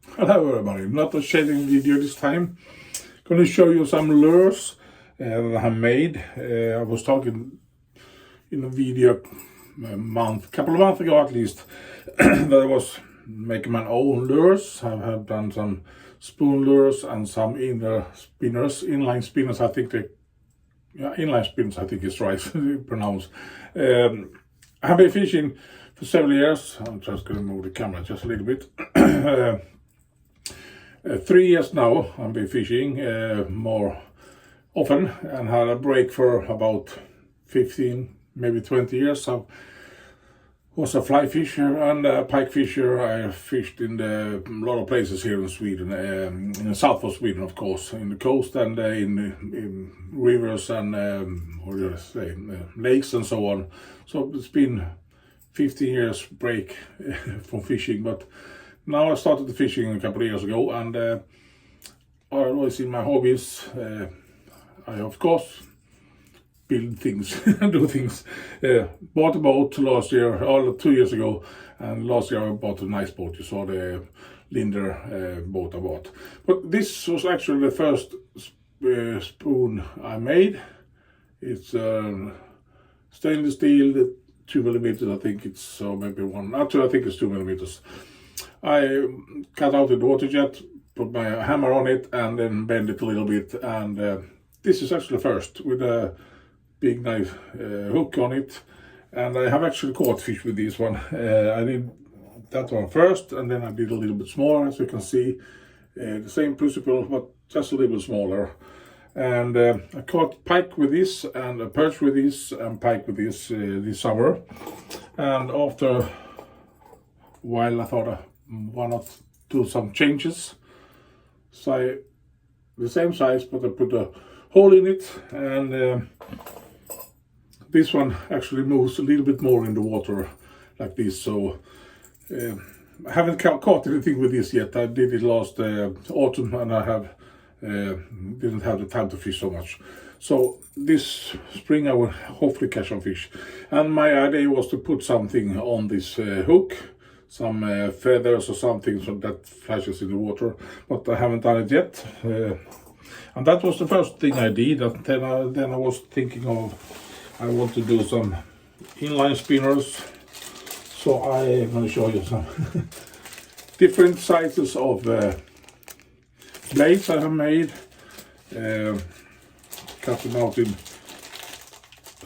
Hello everybody, not a shading video this time. Gonna show you some lures that I have made. I was talking in a video couple of months ago at least, that I was making my own lures. I have done some spoon lures and some inline spinners. I think inline spinners, I think is right to pronounce. I have been fishing for several years. I'm just gonna move the camera just a little bit. 3 years now I've been fishing more often, and had a break for about 15, maybe 20 years. I was a fly fisher and a pike fisher. I fished in a lot of places here in Sweden, in the south of Sweden, of course, in the coast and in rivers and lakes and so on. So it's been 15 years break from fishing, but now I started fishing a couple of years ago, and I always in my hobbies, I of course build things, do things. Bought a boat last year, or 2 years ago, and last year I bought a nice boat. You saw the Linder boat I bought. But this was actually the first spoon I made. It's stainless steel, 2 millimeters, I think it's, so maybe one, actually I think it's 2 millimeters. I cut out the water jet, put my hammer on it, and then bend it a little bit. And this is actually first with a big nice hook on it. And I have actually caught fish with this one. I did that one first, and then I did a little bit smaller, as you can see. The same principle, but just a little bit smaller. And I caught pike with this, and a perch with this, and pike with this summer. And after a while I thought, why not do some changes? So the same size, but I put a hole in it, and this one actually moves a little bit more in the water like this. So I haven't caught anything with this yet. I did it last autumn, and I have didn't have the time to fish so much. So this spring I will hopefully catch some fish. And my idea was to put something on this hook, some feathers or something, so that flashes in the water, but I haven't done it yet. And that was the first thing I did. And then I was thinking of, I want to do some inline spinners. So I'm going to show you some different sizes of blades I have made. Cut them out in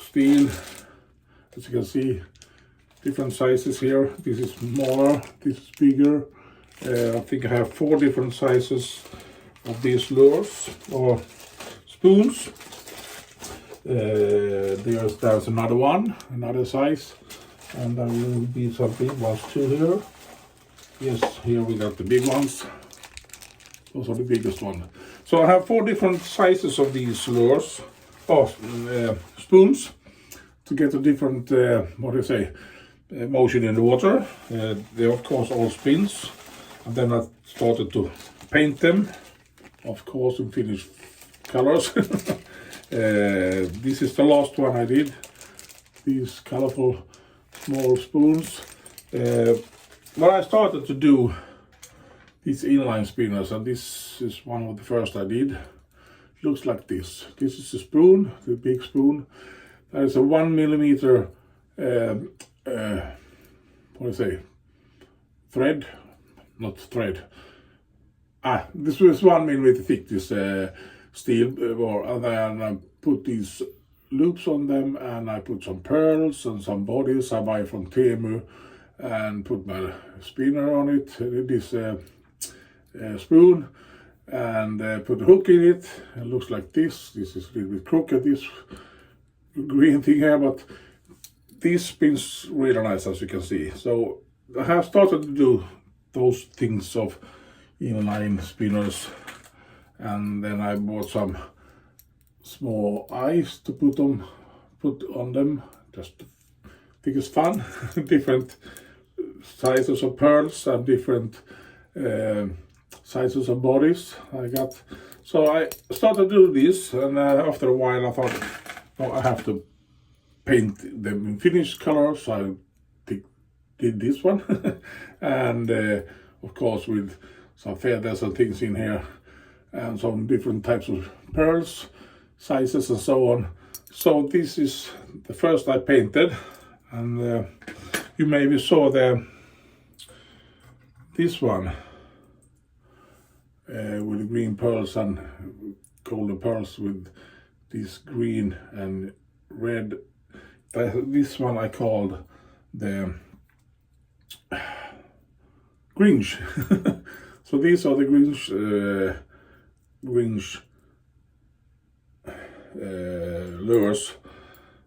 steel, as you can see. Different sizes here. This is smaller, this is bigger. I think I have 4 different sizes of these lures or spoons. There's another one, another size, and there will be some big ones too here. Yes, here we got the big ones. Those are the biggest ones. So I have 4 different sizes of these lures or spoons to get a different, motion in the water. They of course all spins, and then I started to paint them, of course, in finished colors. This is the last one I did, these colorful small spoons. But I started to do these inline spinners, and this is one of the first I did. It looks like this. This is a spoon, the big spoon. There is a 1 millimeter thread, not thread. This was 1 millimeter thick, this steel, and then I put these loops on them, and I put some pearls and some bodies I buy from Temu, and put my spinner on it, this spoon, and put a hook in it. It looks like this. This is a little bit crooked, this green thing here, but this spins really nice, as you can see. So I have started to do those things of inline spinners, and then I bought some small eyes to put on them. Just think it's fun. Different sizes of pearls and different sizes of bodies I got. So I started to do this, and after a while I thought, oh, I have to paint them in finished colors. So I did this one, and of course with some feathers and things in here, and some different types of pearls, sizes and so on. So this is the first I painted, and you maybe saw this one with the green pearls and golden pearls with this green and red. This one I called the Grinch. So these are the Grinch lures,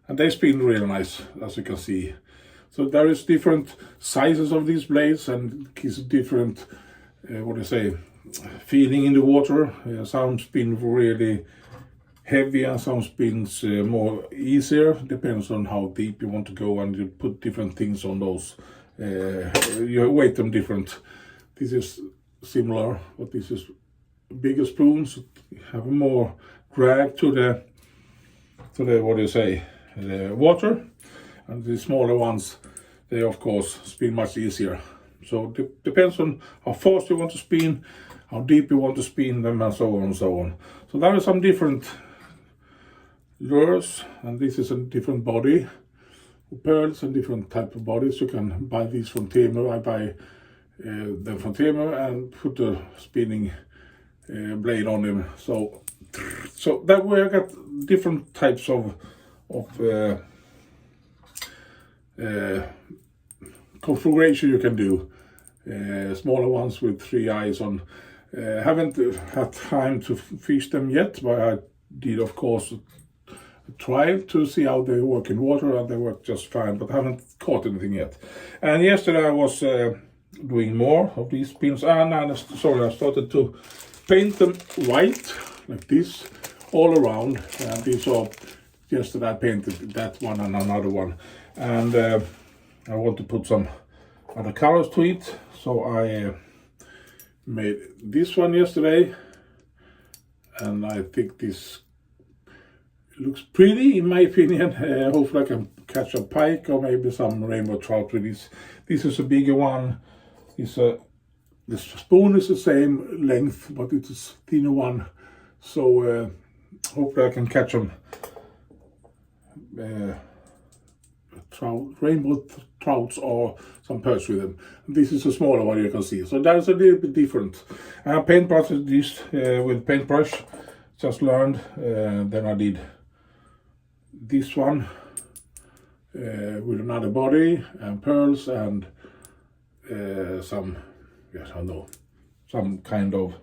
and they spin really nice, as you can see. So there is different sizes of these blades, and it's different feeling in the water. Some spin really heavy and some spins more easier, depends on how deep you want to go, and you put different things on those. You weight them different. This is similar, but this is bigger spoons, have more drag to the the water, and the smaller ones, they of course spin much easier. So it depends on how fast you want to spin, how deep you want to spin them, and so on and so on. So there are some different lures, and this is a different body, pearls and different type of bodies. You can buy these from Temu. I buy them from Temu and put the spinning blade on them. So that way I got different types of configuration you can do. Smaller ones with 3 eyes on. Haven't had time to fish them yet, but I did of course try to see how they work in water, and they work just fine, but I haven't caught anything yet. And yesterday I was doing more of these spins, and I started to paint them white like this all around. And these are, yesterday I painted that one and another one, and I want to put some other colors to it, so I made this one yesterday, and I think this looks pretty in my opinion. Hopefully I can catch a pike or maybe some rainbow trout with this. This is a bigger one. The spoon is the same length, but it's a thinner one. So hopefully I can catch them rainbow trouts or some perch with them. This is a smaller one, you can see. So that's a little bit different. I have paintbrushes this with paintbrush, just learned. Then I did this one with another body and pearls and some kind of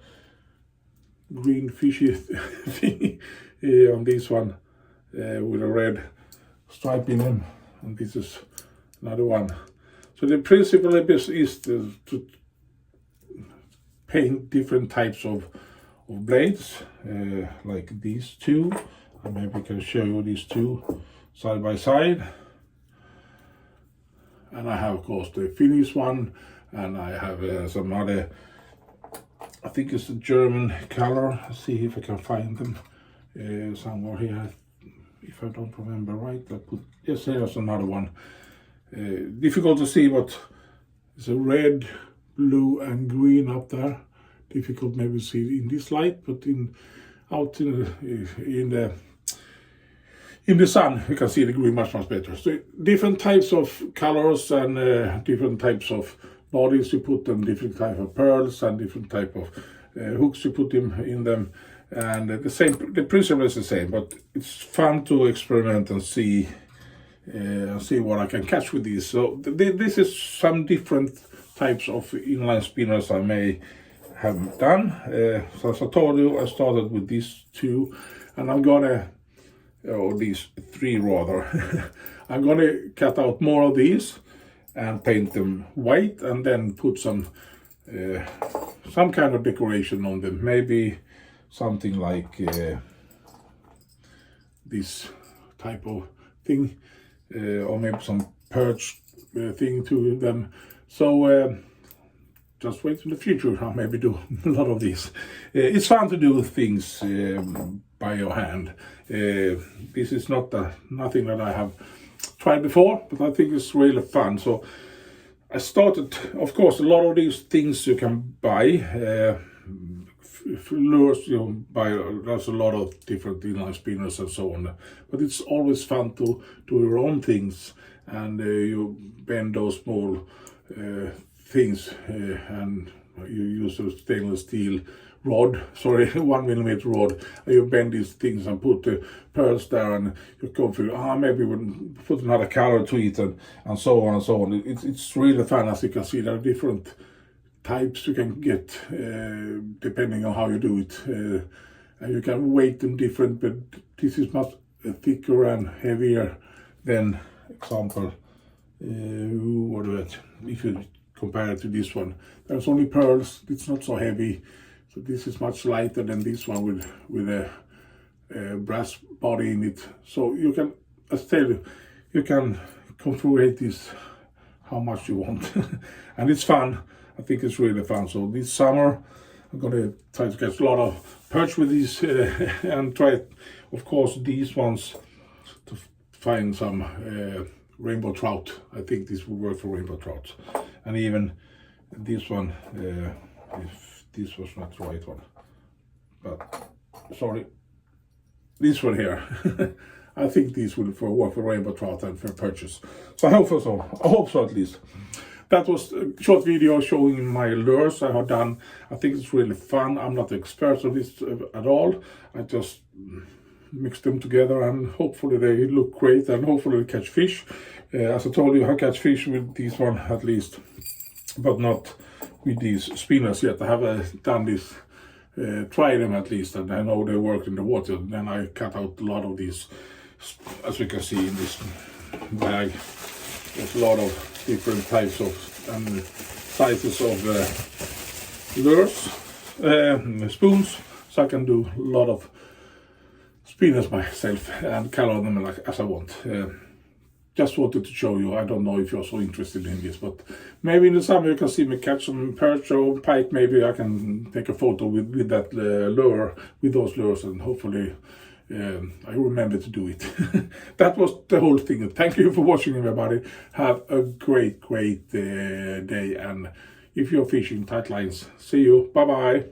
green fishy thing on this one with a red stripe in them, and this is another one. So the principle is to paint different types of blades, like these two. I maybe can show you these two side by side. And I have of course the Finnish one, and I have some other, I think it's a German color. Let's see if I can find them somewhere here. If I don't remember right, I put, yes, there's another one. Difficult to see, but it's a red, blue and green up there. Difficult maybe to see in this light, but out in the sun you can see the green much better. So different types of colors and different types of bodies you put them, different type of pearls and different type of hooks you put them in them, and the principle is the same, but it's fun to experiment and see what I can catch with these. So this is some different types of inline spinners I may have done. So as I told you, I started with these two, and I'm gonna, or these three rather. I'm gonna cut out more of these and paint them white, and then put some kind of decoration on them. Maybe something like this type of thing, or maybe some perch thing to them. So just wait in the future, I'll maybe do a lot of these. It's fun to do things by your hand. This is not nothing that I have tried before, but I think it's really fun. So I started, of course, a lot of these things you can buy. Lures, buy, there's a lot of different inline spinners and so on. But it's always fun to do your own things, and you bend those small things, and you use a stainless steel rod, 1mm rod, and you bend these things and put the pearls there, and you go through, maybe we'll put another color to it, and so on and so on. It's really fun. As you can see, there are different types you can get depending on how you do it, and you can weight them different, but this is much thicker and heavier than, example, if you compare it to this one. There's only pearls, it's not so heavy, so this is much lighter than this one with a brass body in it. So you can, as I tell you can configure this how much you want and it's fun. I think it's really fun. So this summer I'm gonna try to catch a lot of perch with these and try, of course, these ones to find some rainbow trout. I think this will work for rainbow trout, and even this one, if this was not the right one, but sorry, this one here. I think these will work for rainbow trout and for perches. So I hope so at least. That was a short video showing my lures I have done. I think it's really fun. I'm not an expert on this at all. I just mix them together and hopefully they look great and hopefully they catch fish. As I told you, I catch fish with this one at least, but not with these spinners yet. I haven't done this, try them at least, and I know they work in the water. Then I cut out a lot of these, as you can see in this bag. There's a lot of different types of and sizes of lures, spoons, so I can do a lot of spinners myself and color them like as I want. Just wanted to show you. I don't know if you're so interested in this, but maybe in the summer you can see me catch some perch or pike. Maybe I can take a photo with that lure, with those lures, and hopefully I remember to do it. That was the whole thing. Thank you for watching, everybody. Have a great day, and if you're fishing, tight lines. See you. Bye bye.